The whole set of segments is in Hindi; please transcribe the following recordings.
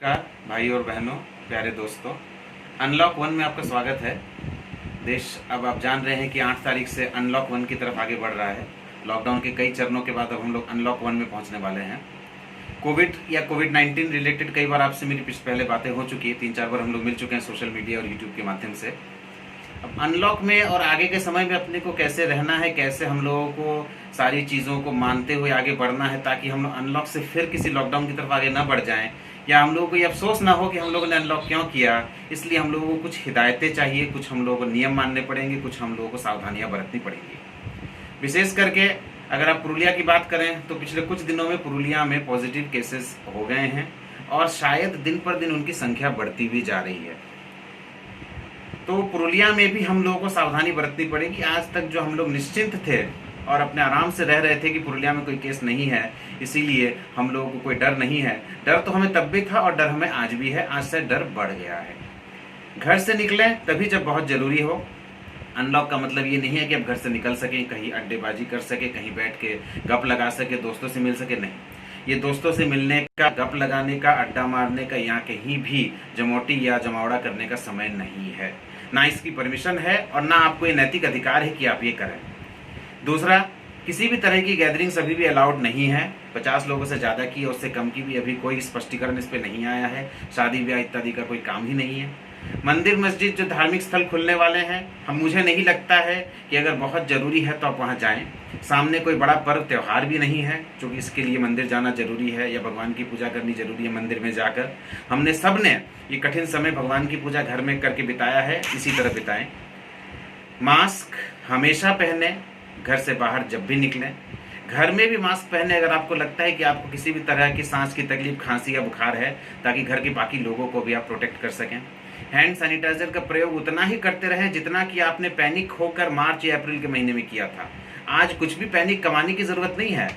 नमस्कार भाई और बहनों, प्यारे दोस्तों, अनलॉक 1 में आपका स्वागत है। देश अब आप जान रहे हैं कि 8 तारीख से अनलॉक 1 की तरफ आगे बढ़ रहा है। लॉकडाउन के कई चरणों के बाद अब हम लोग अनलॉक 1 में पहुंचने वाले हैं। कोविड-19 रिलेटेड कई बार आपसे मेरी पहले बातें हो चुकी है। 3-4 बार हम लोग मिल चुके हैं सोशल मीडिया और यूट्यूब के माध्यम से। अब अनलॉक में और आगे के समय में अपने को कैसे रहना है, कैसे हम लोगों को सारी चीज़ों को मानते हुए आगे बढ़ना है, ताकि हम लोग अनलॉक से फिर किसी लॉकडाउन की तरफ आगे ना बढ़ जाएं, या हम लोगों को ये अफसोस ना हो कि हम लोगों ने अनलॉक क्यों किया। इसलिए हम लोगों को कुछ हिदायतें चाहिए, कुछ हम लोगों को नियम मानने पड़ेंगे, कुछ हम लोगों को सावधानियां बरतनी पड़ेंगी। विशेष करके अगर आप पुरुलिया की बात करें तो पिछले कुछ दिनों में पुरुलिया में पॉजिटिव केसेस हो गए हैं और शायद दिन पर दिन उनकी संख्या बढ़ती भी जा रही है। तो पुरुलिया में भी हम लोगों को सावधानी बरतनी पड़ेगी। आज तक जो हम लोग निश्चिंत थे और अपने आराम से रह रहे थे कि पुरुलिया में कोई केस नहीं है, इसीलिए हम लोगों को कोई डर नहीं है। डर तो हमें तब भी था और डर हमें आज भी है। आज से डर बढ़ गया है। घर से निकलें तभी जब बहुत जरूरी हो। अनलॉक का मतलब ये नहीं है कि आप घर से निकल सकें, कहीं अड्डेबाजी कर सके, कहीं बैठ के गप लगा सके, दोस्तों से मिल सके, नहीं। ये दोस्तों से मिलने का, गप लगाने का, अड्डा मारने का या कहीं भी जमौटी या जमावड़ा करने का समय नहीं है। ना इसकी परमिशन है और ना आपको ये नैतिक अधिकार है कि आप ये करें। दूसरा, किसी भी तरह की गैदरिंग्स अभी भी अलाउड नहीं है। 50 लोगों से ज़्यादा की और उससे कम की भी अभी कोई स्पष्टीकरण इस पे नहीं आया है। शादी ब्याह इत्यादि का कोई काम ही नहीं है। मंदिर मस्जिद जो धार्मिक स्थल खुलने वाले हैं, मुझे नहीं लगता है कि अगर बहुत ज़रूरी है तो आप वहाँ जाएं। सामने कोई बड़ा पर्व त्यौहार भी नहीं है जो कि इसके लिए मंदिर जाना जरूरी है या भगवान की पूजा करनी जरूरी है मंदिर में जाकर। हमने सब ने ये कठिन समय भगवान की पूजा घर में करके बिताया है, इसी तरह बिताएं। मास्क हमेशा पहने, घर से बाहर जब भी निकलें। घर में भी मास्क पहने अगर आपको लगता है कि आपको किसी भी तरह की सांस की तकलीफ, खांसी या बुखार है, ताकि घर के बाकी लोगों को भी आप प्रोटेक्ट कर सकें। हैंड सैनिटाइजर का प्रयोग उतना ही करते रहें जितना कि आपने पैनिक होकर मार्च या अप्रैल के महीने में किया था। आज कुछ भी पैनिक कमाने की जरूरत नहीं है।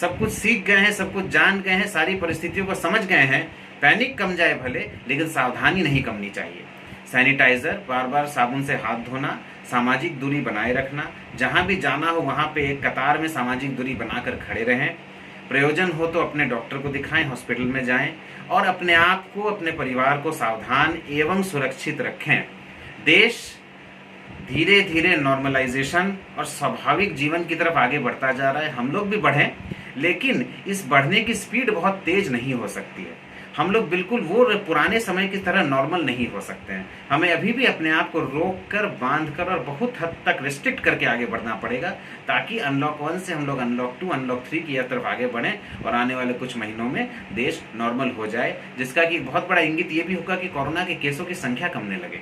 सब कुछ सीख गए हैं, सब कुछ जान गए हैं, सारी परिस्थितियों को समझ गए हैं। पैनिक कम जाए भले, लेकिन सावधानी नहीं कमनी चाहिए। सैनिटाइजर, बार बार साबुन से हाथ धोना, सामाजिक दूरी बनाए रखना, जहां भी जाना हो वहां पे एक कतार में सामाजिक दूरी बनाकर खड़े रहें। प्रयोजन हो तो अपने डॉक्टर को दिखाएं, हॉस्पिटल में जाएं और अपने आप को, अपने परिवार को सावधान एवं सुरक्षित रखें। देश धीरे धीरे नॉर्मलाइजेशन और स्वाभाविक जीवन की तरफ आगे बढ़ता जा रहा है। हम लोग भी बढ़ें, लेकिन इस बढ़ने की स्पीड बहुत तेज नहीं हो सकती है। हम लोग बिल्कुल वो पुराने समय की तरह नॉर्मल नहीं हो सकते हैं। हमें अभी भी अपने आप को रोक कर, बांध कर और बहुत हद तक रिस्ट्रिक्ट करके आगे बढ़ना पड़ेगा, ताकि अनलॉक 1 से हम लोग अनलॉक 2, अनलॉक 3 की तरफ आगे बढ़ें और आने वाले कुछ महीनों में देश नॉर्मल हो जाए, जिसका कि बहुत बड़ा इंगित ये भी होगा कि कोरोना के केसों की संख्या कमने लगे।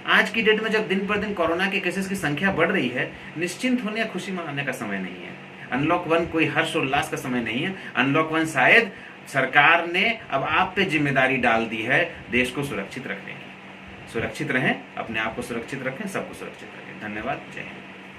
आज की डेट में जब दिन पर दिन कोरोना के केसेस की संख्या बढ़ रही है, निश्चिंत होने या खुशी मनाने का समय नहीं है। अनलॉक 1 कोई हर्ष उल्लास का समय नहीं है। अनलॉक 1 शायद सरकार ने अब आप पे जिम्मेदारी डाल दी है देश को सुरक्षित रखने की। सुरक्षित रहें, अपने आप को सुरक्षित रखें, सबको सुरक्षित रखें। धन्यवाद। जय हिंद।